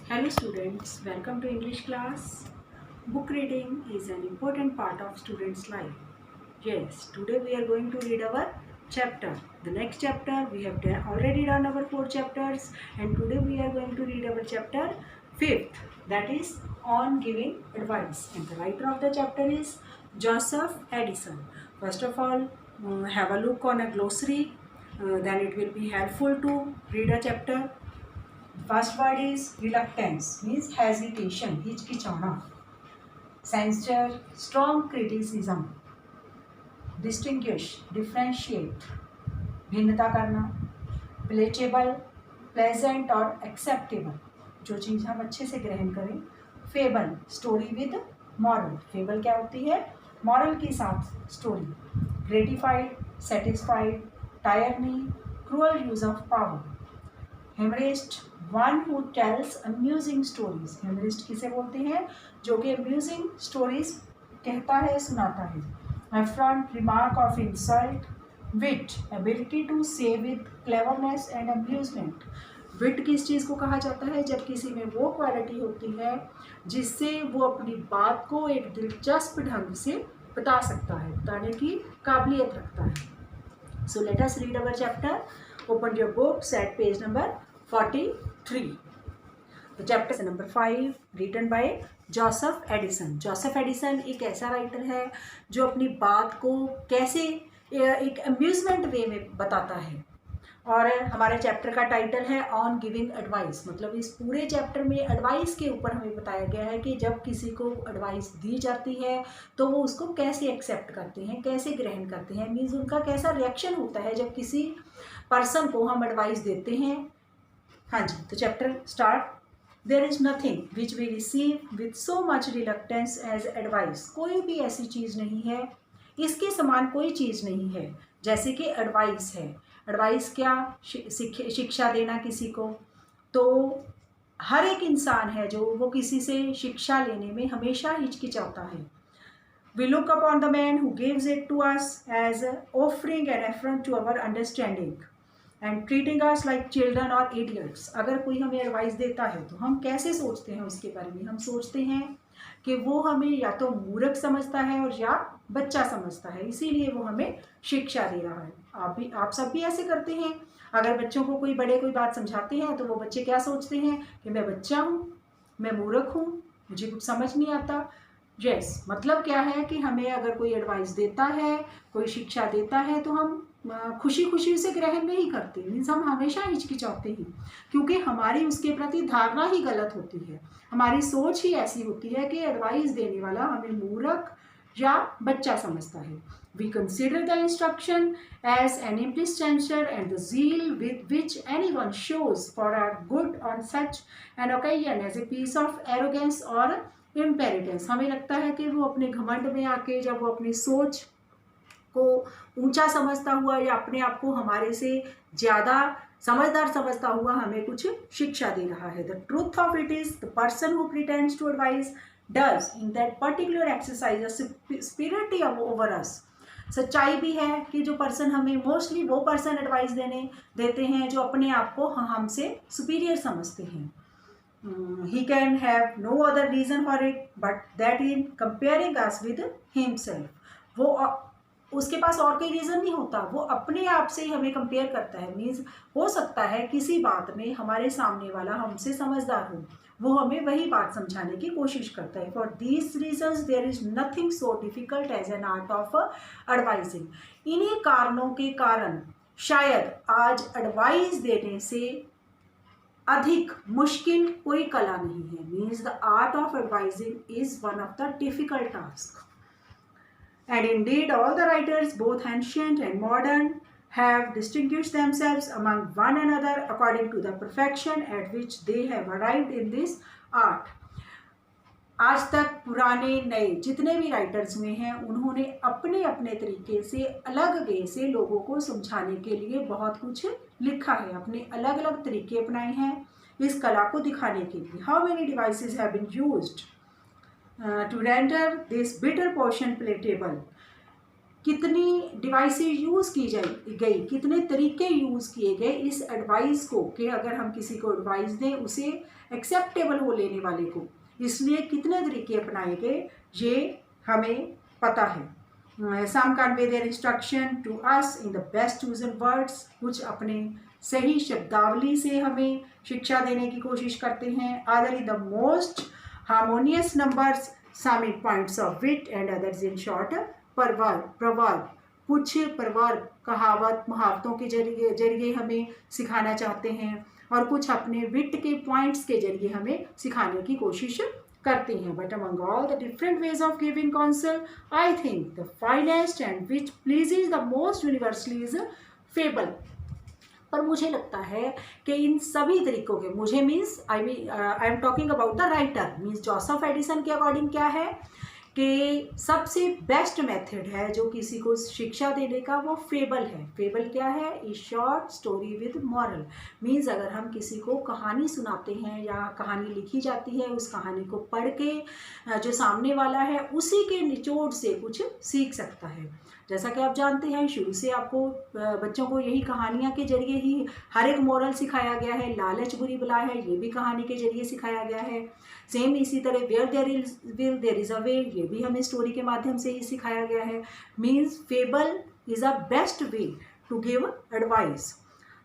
Hello students, welcome to English class. Book reading is an important part of students' life. Yes, today we are going to read our chapter. The next chapter we have already done our 4 chapters, and today we are going to read our chapter 5th, that is on giving advice. And the writer of the chapter is Joseph Addison. First of all, have a look on a glossary, then it will be helpful to read a chapter. First word is reluctance, means hesitation, हिचकिचाना. Censure, strong criticism. Distinguish, differentiate, भिन्नता करना. Palatable, pleasant और acceptable, जो चीज़ हम अच्छे से ग्रहण करें. Fable, story with moral. Fable क्या होती है? Moral के साथ story. Gratified, satisfied, tyranny, cruel use of power. Humorist, one who tells amusing stories. Humorist किसे बोलते हैं? जो कि amusing stories कहता है, सुनाता है. Affront, remark of insult. Wit, ability to say with cleverness and amusement. Wit किस चीज़ को कहा जाता है? जब किसी में वो क्वालिटी होती है जिससे वो अपनी बात को एक दिलचस्प ढंग से बता सकता है, बताने की काबिलियत रखता है. So let us read our chapter. Open your books at page number 43. The chapter number 5 written by Joseph Addison. Joseph Addison एक ऐसा राइटर है जो अपनी बात को कैसे एक अम्यूजमेंट वे में बताता है. और हमारे चैप्टर का टाइटल है ऑन गिविंग एडवाइस. मतलब इस पूरे चैप्टर में एडवाइस के ऊपर हमें बताया गया है कि जब किसी को एडवाइस दी जाती है तो वो उसको कैसे एक्सेप्ट करते हैं, कैसे ग्रहण करते हैं, मीन्स उनका कैसा रिएक्शन होता है जब किसी पर्सन को हम एडवाइस देते हैं. हाँ जी, तो chapter start. There is nothing which we receive with so much reluctance as advice. कोई भी ऐसी चीज़ नहीं है, इसके समान कोई चीज़ नहीं है जैसे कि एडवाइस है. एडवाइस क्या? शिक्षा देना किसी को. तो हर एक इंसान है जो वो किसी से शिक्षा लेने में हमेशा हिचकिचाता है. We look upon the man who gives it to us as offering an affront to our understanding and treating us like children or idiots. अगर कोई हमें एडवाइस देता है तो हम कैसे सोचते हैं उसके बारे में? हम सोचते हैं कि वो हमें या तो मूर्ख समझता है और या बच्चा समझता है, इसीलिए वो हमें शिक्षा दे रहा है. आप सब भी ऐसे करते हैं. अगर बच्चों को कोई बड़े कोई बात समझाते हैं तो वो बच्चे क्या सोचते हैं कि मैं बच्चा हूँ, मैं मूर्ख हूँ, मुझे कुछ समझ नहीं आता. यस, मतलब क्या है कि हमें अगर कोई एडवाइस देता है, कोई शिक्षा देता है तो हम खुशी खुशी उसे ग्रहण नहीं करते. मीन्स हम हमेशा हिचकिचाते हैं क्योंकि हमारी उसके प्रति धारणा ही गलत होती है. हमारी सोच ही ऐसी होती है कि एडवाइस देने वाला हमें मूर्ख या बच्चा समझता है. We consider the instruction as an implicit censor and the zeal with which anyone shows for our good on such an occasion as a piece of arrogance और इम्पेरिटेंस. हमें लगता है कि वो अपने घमंड में आके जब वो अपनी सोच को ऊंचा समझता हुआ या अपने आप को हमारे से ज़्यादा समझदार समझता हुआ हमें कुछ शिक्षा दे रहा है. The truth of it is the person who pretends to advise does in that particular exercise a superiority over us. सच्चाई भी है कि जो पर्सन हमें मोस्टली वो पर्सन एडवाइस देते हैं जो अपने आप को हमसे सुपीरियर समझते हैं. He can have no other reason for it but that in comparing us with himself. वो उसके पास और कोई रीज़न नहीं होता, वो अपने आप से ही हमें कंपेयर करता है. मीन्स हो सकता है किसी बात में हमारे सामने वाला हमसे समझदार हो, वो हमें वही बात समझाने की कोशिश करता है. For these reasons there is nothing so difficult as an art of advising. इन्हीं कारणों के कारण शायद आज एडवाइस देने से अधिक मुश्किल कोई कला नहीं है. Means the art of advising is one of the difficult task. And indeed, all the writers, both ancient and modern, have distinguished themselves among one another according to the perfection at which they have arrived in this art. आज तक पुराने नए जितने भी writers हुए हैं उन्होंने अपने अपने तरीके से अलग वे से लोगों को समझाने के लिए बहुत कुछ लिखा है, अपने अलग अलग तरीके अपनाए हैं इस कला को दिखाने के लिए. How many devices have been used to render this bitter portion palatable. कितनी डिवाइसेज यूज़ की गई, कितने तरीके यूज़ किए गए इस एडवाइस को, कि अगर हम किसी को एडवाइस दें उसे एक्सेप्टेबल हो लेने वाले को, इसलिए कितने तरीके अपनाए गए ये हमें पता है। Some convey their instruction to us in the best chosen words, कुछ अपने सही शब्दावली से हमें शिक्षा देने की कोशिश करते हैं। Other in the most harmonious numbers, some in points of wit and others in short proverb, कुछ प्रवर्ब कहावत मुहावतों के जरिए हमें सिखाना चाहते हैं, और कुछ अपने विट के पॉइंट्स के जरिए हमें सिखाने की कोशिश करते हैं। But among all the different ways of giving counsel, I think the finest and which pleases the most universally is fable. पर मुझे लगता है कि इन सभी तरीकों के, मुझे means I am talking about the writer, means Joseph Addison के अकॉर्डिंग क्या है कि सबसे बेस्ट मेथड है जो किसी को शिक्षा देने का, वो फेबल है। फेबल क्या है? ए short story with moral. Means अगर हम किसी को कहानी सुनाते हैं या कहानी लिखी जाती है, उस कहानी को पढ़ के जो सामने वाला है उसी के निचोड़ से कुछ सीख सकता है। जैसा कि आप जानते हैं, शुरू से आपको बच्चों को यही कहानियाँ के जरिए ही हर एक मॉरल सिखाया गया है। लालच बुरी बला है, ये भी कहानी के जरिए सिखाया गया है। सेम इसी तरह where there is will there is a way, ये भी हमें स्टोरी के माध्यम से ही सिखाया गया है। Means fable is a best way to give advice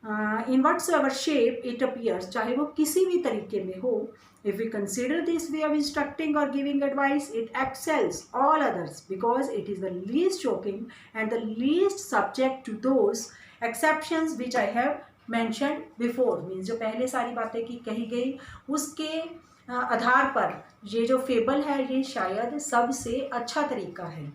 in whatsoever shape it appears, चाहे वो किसी भी तरीके में हो। If we consider this way of instructing or giving advice, it excels all others because it is the least shocking and the least subject to those exceptions which I have mentioned before. Means जो पहले सारी बातें की कही गई उसके आधार पर ये जो फेबल है ये शायद सबसे अच्छा तरीका है।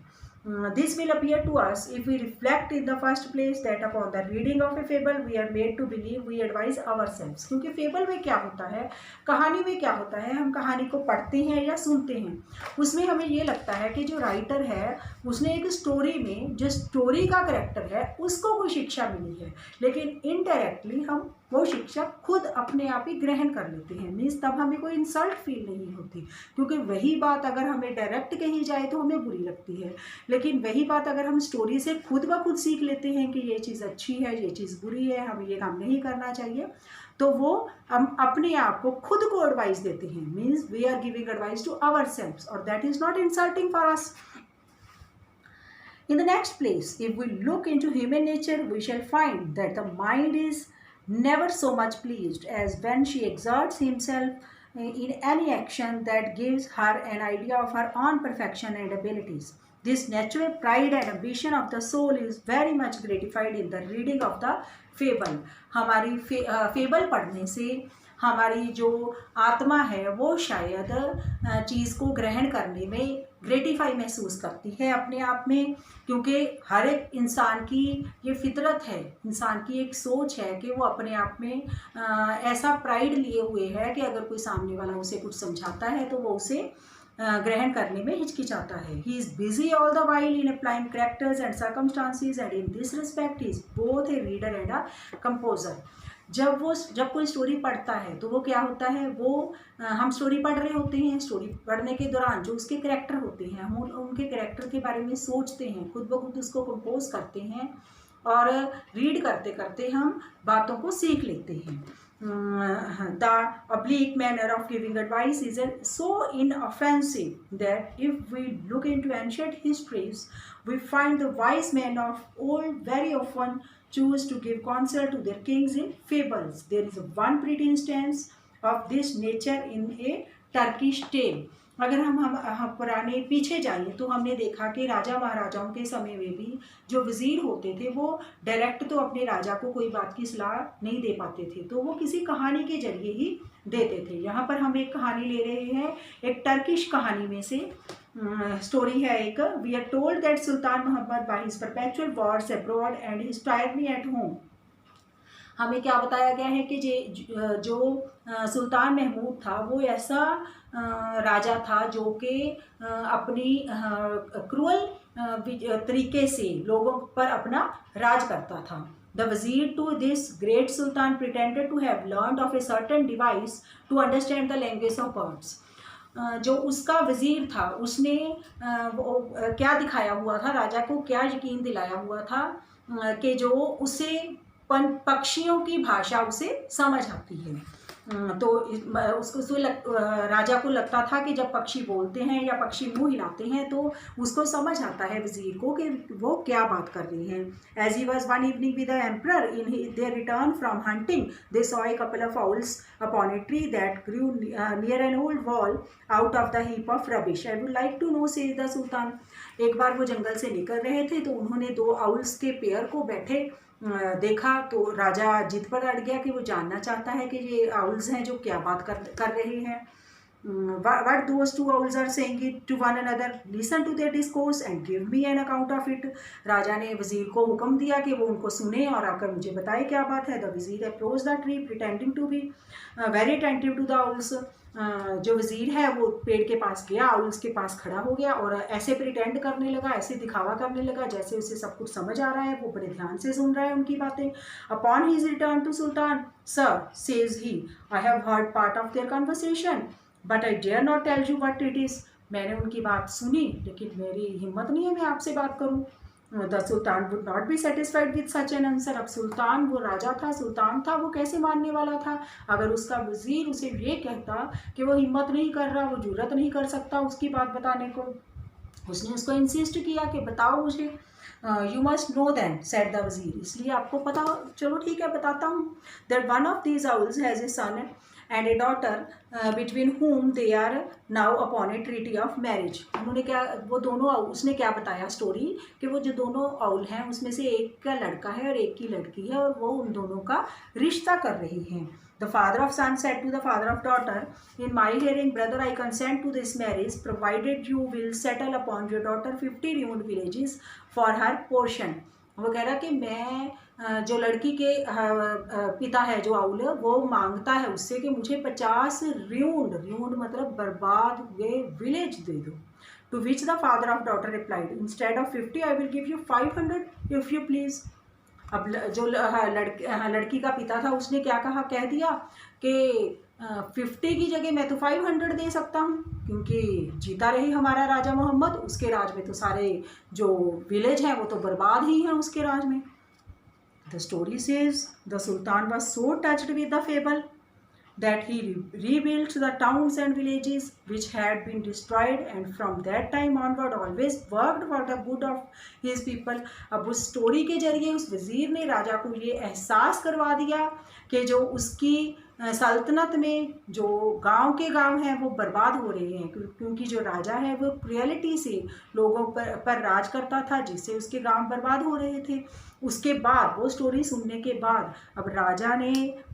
This will appear to us if we reflect in the first place that upon the reading of a fable we are made to believe we advise ourselves। क्योंकि फेबल में क्या होता है, कहानी में क्या होता है, हम कहानी को पढ़ते हैं या सुनते हैं, उसमें हमें ये लगता है कि जो राइटर है उसने एक स्टोरी में जो स्टोरी का करैक्टर है उसको कोई शिक्षा मिली है, लेकिन इनडायरेक्टली हम वो शिक्षा खुद अपने आप ही ग्रहण कर लेते हैं। मीन्स तब हमें कोई इंसल्ट फील नहीं होती, क्योंकि वही बात अगर हमें डायरेक्ट कही जाए तो हमें बुरी लगती है, लेकिन वही बात अगर हम स्टोरी से खुद ब खुद सीख लेते हैं कि ये चीज़ अच्छी है, ये चीज़ बुरी है, हमें ये काम नहीं करना चाहिए, तो वो हम अपने आप को खुद को एडवाइस देते हैं। Means we are giving advice to ourselves और that is not insulting for us. In the next place, if we look into human nature, we shall find that the mind is never so much pleased as when she exerts himself in any action that gives her an idea of her own perfection and abilities. This natural pride and ambition of the soul is very much gratified in the reading of the fable. हमारी fable पढ़ने से हमारी जो आत्मा है वो शायद चीज़ को ग्रहण करने में ग्रेटिफाई महसूस करती है अपने आप में, क्योंकि हर एक इंसान की ये फितरत है, इंसान की एक सोच है कि वो अपने आप में ऐसा प्राइड लिए हुए है कि अगर कोई सामने वाला उसे कुछ समझाता है तो वो उसे ग्रहण करने में हिचकिचाता है। He is busy all the while in applying characters and circumstances and in this respect he is both A reader and a composer. जब कोई स्टोरी पढ़ता है तो वो क्या होता है, वो हम स्टोरी पढ़ रहे होते हैं, स्टोरी पढ़ने के दौरान जो उसके करैक्टर होते हैं हम उनके करैक्टर के बारे में सोचते हैं, खुद ब खुद उसको कंपोज करते हैं और रीड करते करते हम बातों को सीख लेते हैं। The oblique manner of giving advice is so inoffensive that if we look into ancient histories, we find the wise men of old very often choose to give counsel to their kings in fables. There is one pretty instance of this nature in a Turkish tale. अगर हम पुराने पीछे जाइए तो हमने देखा कि राजा महाराजाओं के समय में भी जो वज़ीर होते थे वो डायरेक्ट तो अपने राजा को कोई बात की सलाह नहीं दे पाते थे, तो वो किसी कहानी के जरिए ही देते थे। यहाँ पर हम एक कहानी ले रहे हैं, एक टर्किश कहानी में से स्टोरी है एक। We are told that sultan Mohammed by his perpetual wars abroad and his tyranny at home. हमें क्या बताया गया है कि जो सुल्तान महमूद था वो ऐसा राजा था जो कि अपनी क्रूअल तरीके से लोगों पर अपना राज करता था। The vizier to this great sultan pretended to have learned of a certain device to understand the language of birds. जो उसका वज़ीर था उसने क्या दिखाया हुआ था, राजा को क्या यकीन दिलाया हुआ था कि जो उसे पक्षियों की भाषा उसे समझ आती है। तो राजा को लगता था कि जब पक्षी बोलते हैं या पक्षी मुंह हिलाते हैं तो उसको समझ आता है वजीर को कि वो क्या बात कर रहे हैं। As he was one evening with the emperor in their return from hunting they saw a couple of owls upon a tree that grew near an old wall out of the heap of rubbish. I would like to know says the sultan. एक बार वो जंगल से निकल रहे थे तो उन्होंने 2 owls के पेयर को बैठे देखा तो राजा जिद पर अड़ गया कि वो जानना चाहता है कि ये आउल्स हैं जो क्या बात कर रहे हैं। What those 2 owls are saying it to one another, listen to their discourse and give me an account of it। राजा ने वजीर को हुक्म दिया कि वो उनको सुने और आकर मुझे बताए क्या बात है। The vizier approach the tree pretending to be very attentive to the owls. जो वजीर है वो पेड़ के पास गया, आउल्स के पास खड़ा हो गया और ऐसे प्रिटेंड करने लगा, ऐसे दिखावा करने लगा जैसे उसे सब कुछ समझ आ रहा है, वो बड़े ध्यान से सुन रहा है उनकी बातें। Upon his return to sultan, sir says he, I have heard part of their conversation but I dare not tell you what it is. मैंने उनकी बात सुनी लेकिन मेरी हिम्मत नहीं है मैं आपसे बात करूं। The sultan would not be satisfied with such an answer. अब सुल्तान, वो राजा था, सुल्तान था, वो कैसे मानने वाला था अगर उसका वजीर उसे ये कहता कि वो हिम्मत नहीं कर रहा, वो जुर्रत नहीं कर सकता उसकी बात बताने को। उसने उसको इंसिस्ट किया कि बताओ मुझे। You must know then said the vizier, इसलिए आपको पता, चलो ठीक है बताता हूँ। That one of these owls has a son and a daughter between whom they are now upon a treaty of marriage। उन्होंने क्या, वो दोनों, उसने क्या बताया स्टोरी कि वो जो दोनों आउल हैं उसमें से एक का लड़का है और एक की लड़की है और वो उन दोनों का रिश्ता कर रही हैं। The father of son said to the father of daughter, in my hearing brother I consent to this marriage provided you will settle upon your daughter 50 ruined villages for her portion। वो कह रहा कि मैं जो लड़की के पिता है जो आउल है वो मांगता है उससे कि मुझे 50 र्यूंड मतलब बर्बाद हुए विलेज दे दो। To which the father of daughter replied, instead of 50 I will give you 500 if you please. अब जो लड़की का पिता था उसने क्या कहा, कह दिया कि 50 की जगह मैं तो 500 दे सकता हूँ क्योंकि जीता रही हमारा राजा मोहम्मद, उसके राज में तो सारे जो विलेज हैं वो तो बर्बाद ही हैं उसके राज में। The story says the Sultan was so touched with the fable that he rebuilt the towns and villages which had been destroyed and from that time onward always worked for the good of his people। अब उस story के जरिए उस वज़ीर ने राजा को ये एहसास करवा दिया कि जो उसकी सल्तनत में जो गांव के गांव हैं वो बर्बाद हो रहे हैं क्योंकि जो राजा है वो क्रुएलिटी से लोगों पर राज करता था जिससे उसके गांव बर्बाद हो रहे थे। उसके बाद वो स्टोरी सुनने के बाद अब राजा ने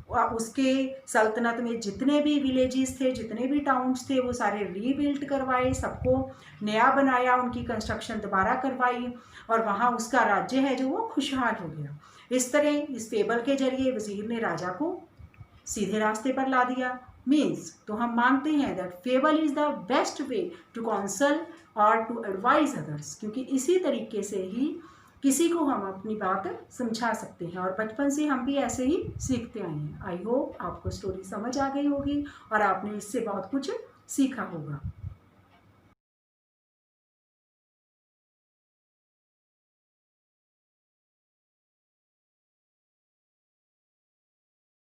उसके सल्तनत में जितने भी विलेजेस थे, जितने भी टाउन्स थे, वो सारे रीबिल्ड करवाए, सबको नया बनाया, उनकी कंस्ट्रक्शन दोबारा करवाई और वहाँ उसका राज्य है जो वो खुशहाल हो गया। इस तरह इस फेबल के जरिए वज़ीर ने राजा को सीधे रास्ते पर ला दिया। मीन्स तो हम मानते हैं that fable is the best way to counsel और टू एडवाइज अदर्स, क्योंकि इसी तरीके से ही किसी को हम अपनी बात समझा सकते हैं और बचपन से हम भी ऐसे ही सीखते आए हैं। आई होप आपको स्टोरी समझ आ गई होगी और आपने इससे बहुत कुछ सीखा होगा।